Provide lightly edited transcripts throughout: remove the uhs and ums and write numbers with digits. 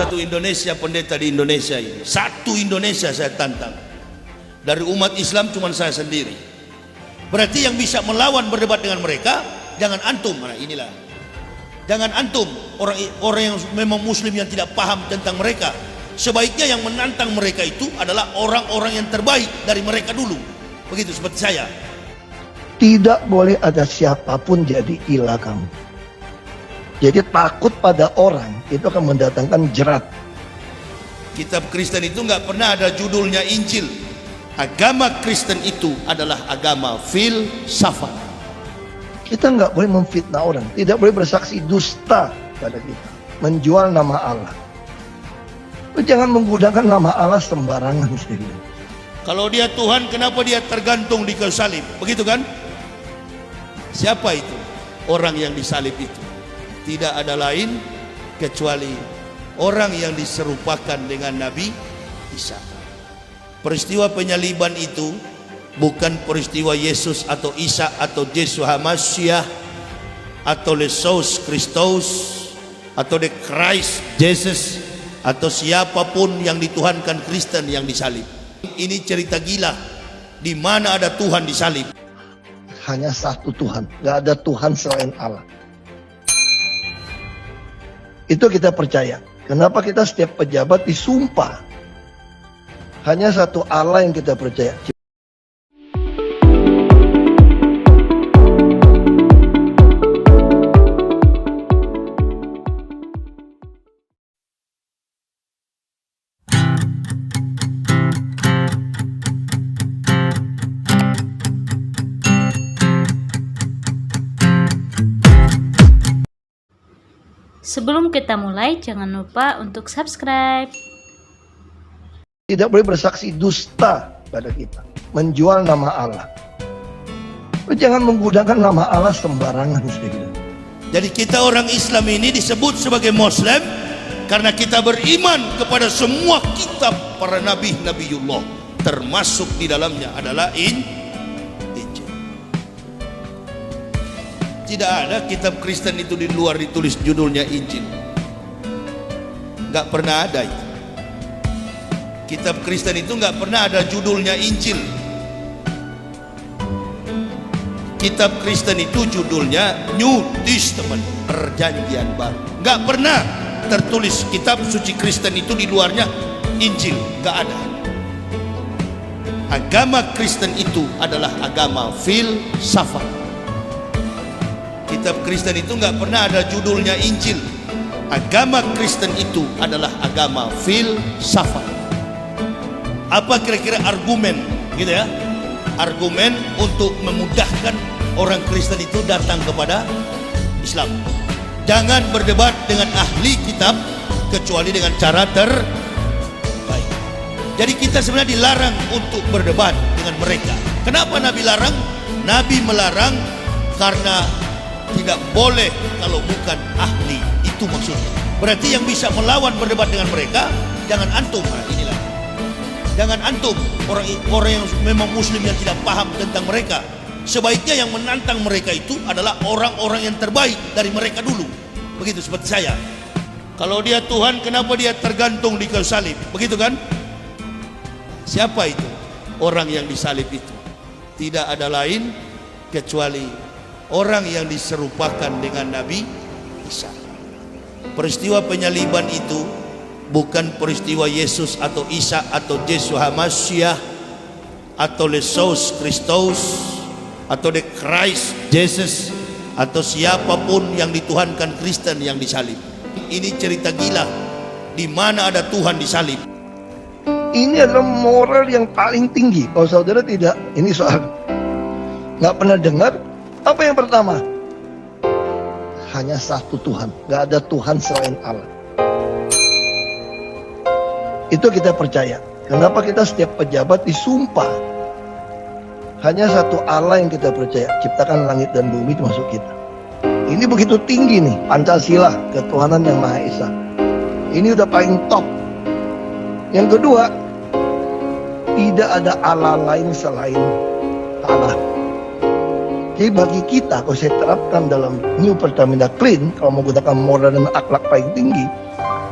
Satu Indonesia, pendeta di Indonesia ini, satu Indonesia saya tantang. Dari umat Islam cuma saya sendiri. Berarti yang bisa melawan berdebat dengan mereka jangan antum. Nah inilah, jangan antum orang yang memang muslim yang tidak paham tentang mereka. Sebaiknya yang menantang mereka itu adalah orang-orang yang terbaik dari mereka dulu. Begitu seperti saya. Tidak boleh ada siapapun jadi ilah kamu. Jadi takut pada orang itu akan mendatangkan jerat. Kitab Kristen itu nggak pernah ada judulnya Injil. Agama Kristen itu adalah agama filsafat. Kita nggak boleh memfitnah orang, tidak boleh bersaksi dusta pada kita, menjual nama Allah. Jangan menggunakan nama Allah sembarangan. Kalau dia Tuhan, kenapa dia tergantung di kayu salib? Begitu kan? Siapa itu? Orang yang disalib itu tidak ada lain kecuali orang yang diserupakan dengan Nabi Isa. Peristiwa penyaliban itu bukan peristiwa Yesus atau Isa atau Yesus Hamasiah atau Yesus Kristus atau the Christ Jesus atau siapapun yang dituhankan Kristen yang disalib. Ini cerita gila di mana ada Tuhan disalib. Hanya satu Tuhan, nggak ada Tuhan selain Allah. Itu kita percaya. Kenapa kita setiap pejabat disumpah? Hanya satu Allah yang kita percaya. Sebelum kita mulai, jangan lupa untuk subscribe. Tidak boleh bersaksi dusta pada kita, menjual nama Allah. Jangan menggunakan nama Allah sembarangan. Jadi kita orang Islam ini disebut sebagai Muslim karena kita beriman kepada semua kitab para nabi Nabiullah, termasuk di dalamnya adalah Injil. Tidak ada kitab Kristen itu di luar ditulis judulnya Injil. Nggak pernah ada itu. Kitab Kristen itu nggak pernah ada judulnya Injil. Kitab Kristen itu judulnya New Testament, Perjanjian Baru. Nggak pernah tertulis kitab suci Kristen itu di luarnya Injil. Nggak ada. Agama Kristen itu adalah agama filsafat. Kitab Kristen itu nggak pernah ada judulnya Injil. Agama Kristen itu adalah agama filsafat. Apa kira-kira argumen gitu ya? Argumen untuk memudahkan orang Kristen itu datang kepada Islam. Jangan berdebat dengan ahli kitab kecuali dengan cara terbaik. Jadi kita sebenarnya dilarang untuk berdebat dengan mereka. Kenapa Nabi larang? Nabi melarang karena tidak boleh kalau bukan ahli. Itu maksudnya. Berarti yang bisa melawan berdebat dengan mereka jangan antum. Nah, inilah, jangan antum orang yang memang muslim yang tidak paham tentang mereka. Sebaiknya yang menantang mereka itu adalah orang-orang yang terbaik dari mereka dulu. Begitu seperti saya. Kalau dia Tuhan, kenapa dia tergantung di kayu salib? Begitu kan? Siapa itu? Orang yang disalib itu tidak ada lain kecuali orang yang diserupakan dengan Nabi Isa. Peristiwa penyaliban itu bukan peristiwa Yesus atau Isa atau Yesus Hamasiah atau Yesus Kristus atau the Christ Jesus atau siapapun yang dituhankan Kristen yang disalib. Ini cerita gila di mana ada Tuhan disalib. Ini adalah moral yang paling tinggi. Kalau saudara tidak, ini soal nggak pernah dengar. Apa yang pertama? Hanya satu Tuhan, nggak ada Tuhan selain Allah. Itu kita percaya. Kenapa kita setiap pejabat disumpah? Hanya satu Allah yang kita percaya, ciptakan langit dan bumi termasuk kita. Ini begitu tinggi nih, Pancasila, ketuhanan yang Maha Esa. Ini udah paling top. Yang kedua, tidak ada Allah lain selain Allah. Jadi bagi kita, kalau saya terapkan dalam New Pertamina Clean, kalau menggunakan moral dan akhlak paling tinggi,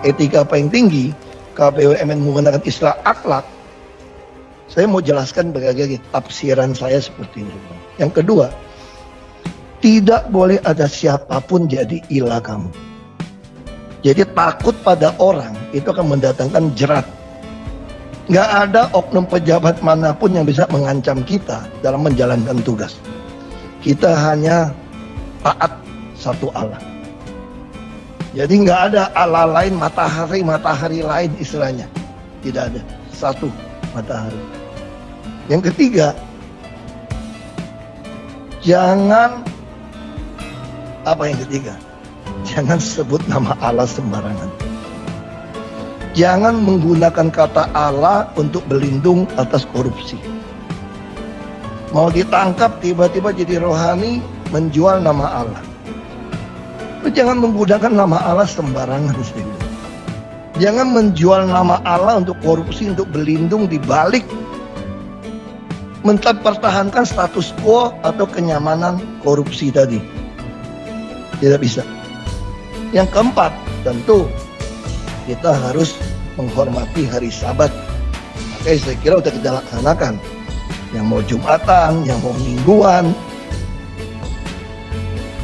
etika paling tinggi, KBUMN menggunakan istilah akhlak, saya mau jelaskan bagaimana tafsiran saya seperti ini. Yang kedua, tidak boleh ada siapapun jadi ilah kamu. Jadi takut pada orang itu akan mendatangkan jerat. Nggak ada oknum pejabat manapun yang bisa mengancam kita dalam menjalankan tugas. Kita hanya taat satu Allah. Jadi nggak ada Allah lain, matahari lain istilahnya. Tidak ada, satu matahari. Yang ketiga, jangan jangan sebut nama Allah sembarangan. Jangan menggunakan kata Allah untuk berlindung atas korupsi. Mau ditangkap tiba-tiba jadi rohani menjual nama Allah. Jangan menggunakan nama Allah sembarangan. Jangan menjual nama Allah untuk korupsi, untuk berlindung di balik mempertahankan status quo atau kenyamanan korupsi tadi. Tidak bisa. Yang keempat, tentu kita harus menghormati hari Sabat. Makanya saya kira sudah kita laksanakan. Yang mau Jumatan, yang mau Mingguan.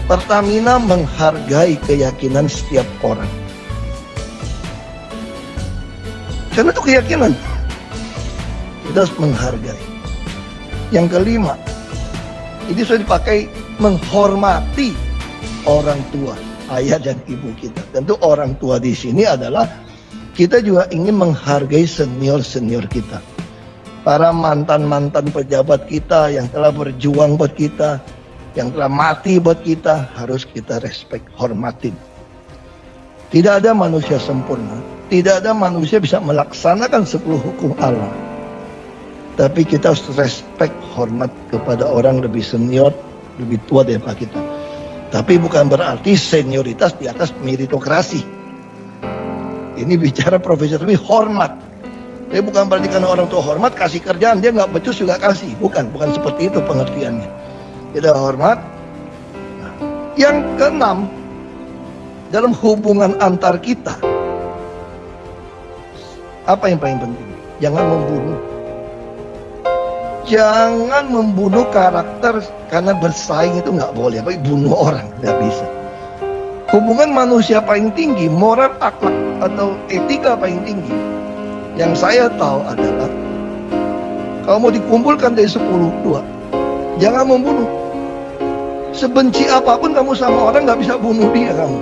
Pertamina menghargai keyakinan setiap orang. Karena itu keyakinan. Kita harus menghargai. Yang kelima, ini sudah dipakai menghormati orang tua, ayah dan ibu kita. Tentu orang tua di sini adalah kita juga ingin menghargai senior-senior kita. Para mantan-mantan pejabat kita yang telah berjuang buat kita, yang telah mati buat kita, harus kita respect, hormatin. Tidak ada manusia sempurna, tidak ada manusia bisa melaksanakan 10 hukum Allah. Tapi kita harus respect, hormat kepada orang lebih senior, lebih tua daripada kita. Tapi bukan berarti senioritas di atas meritokrasi. Ini bicara profesor lebih hormat. Tapi bukan berarti karena orang tua hormat, kasih kerjaan, dia nggak becus juga kasih. Bukan seperti itu pengertiannya. Kita hormat. Yang keenam, dalam hubungan antar kita, apa yang paling penting? Jangan membunuh. Jangan membunuh karakter karena bersaing, itu nggak boleh. Tapi bunuh orang nggak bisa. Hubungan manusia paling tinggi, moral, akhlak atau etika paling tinggi, yang saya tahu adalah kalau mau dikumpulkan dari 10, 2, jangan membunuh. Sebenci apapun kamu sama orang, nggak bisa bunuh dia kamu.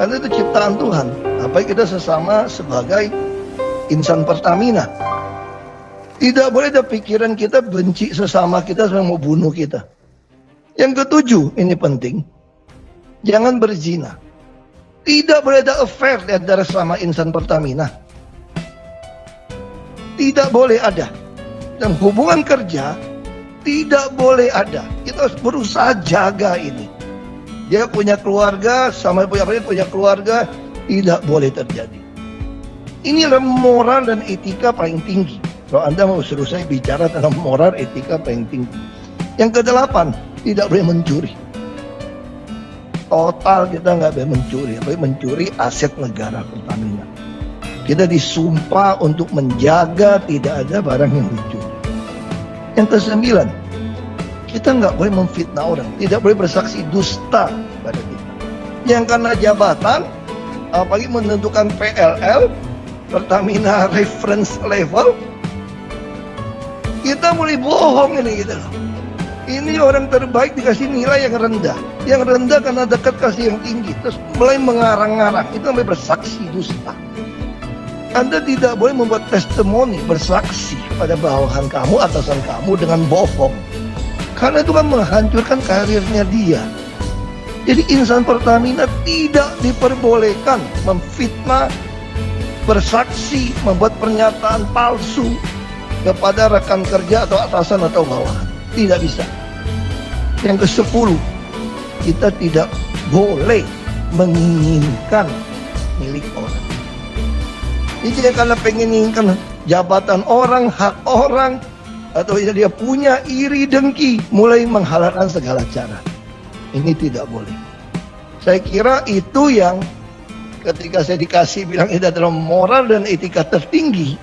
Karena itu ciptaan Tuhan. Apalagi kita sesama sebagai insan Pertamina. Tidak boleh ada pikiran kita benci sesama kita sampai mau bunuh kita. Yang ketujuh, ini penting. Jangan berzina. Tidak boleh ada affair di antara sesama insan Pertamina. Tidak boleh ada. Dan hubungan kerja tidak boleh ada. Kita harus berusaha jaga ini. Dia punya keluarga, sama punya keluarga, tidak boleh terjadi. Inilah moral dan etika paling tinggi. Kalau Anda mau suruh saya bicara tentang moral etika paling tinggi. Yang kedelapan, tidak boleh mencuri. Total kita nggak boleh mencuri. Boleh mencuri aset negara Pertamina. Kita disumpah untuk menjaga tidak ada barang yang dicuri. Yang kesembilan, kita nggak boleh memfitnah orang. Tidak boleh bersaksi dusta pada kita. Yang karena jabatan, apalagi menentukan PLL, Pertamina Reference Level, kita mulai bohong ini gitu. Ini orang terbaik dikasih nilai yang rendah. Yang rendah karena dekat kasih yang tinggi. Terus mulai mengarang-ngarang. Itu namanya bersaksi dusta. Anda tidak boleh membuat testimoni, bersaksi pada bawahan kamu, atasan kamu dengan bohong. Karena itu kan menghancurkan karirnya dia. Jadi insan Pertamina tidak diperbolehkan memfitnah, bersaksi, membuat pernyataan palsu kepada rekan kerja atau atasan atau bawahan. Tidak bisa. Yang ke-10, kita tidak boleh menginginkan milik orang. Jadi karena pengen menginginkan jabatan orang, hak orang, atau dia punya iri dengki, mulai menghalalkan segala cara. Ini tidak boleh. Saya kira itu yang Ketika saya dikasih bilang itu adalah moral dan etika tertinggi,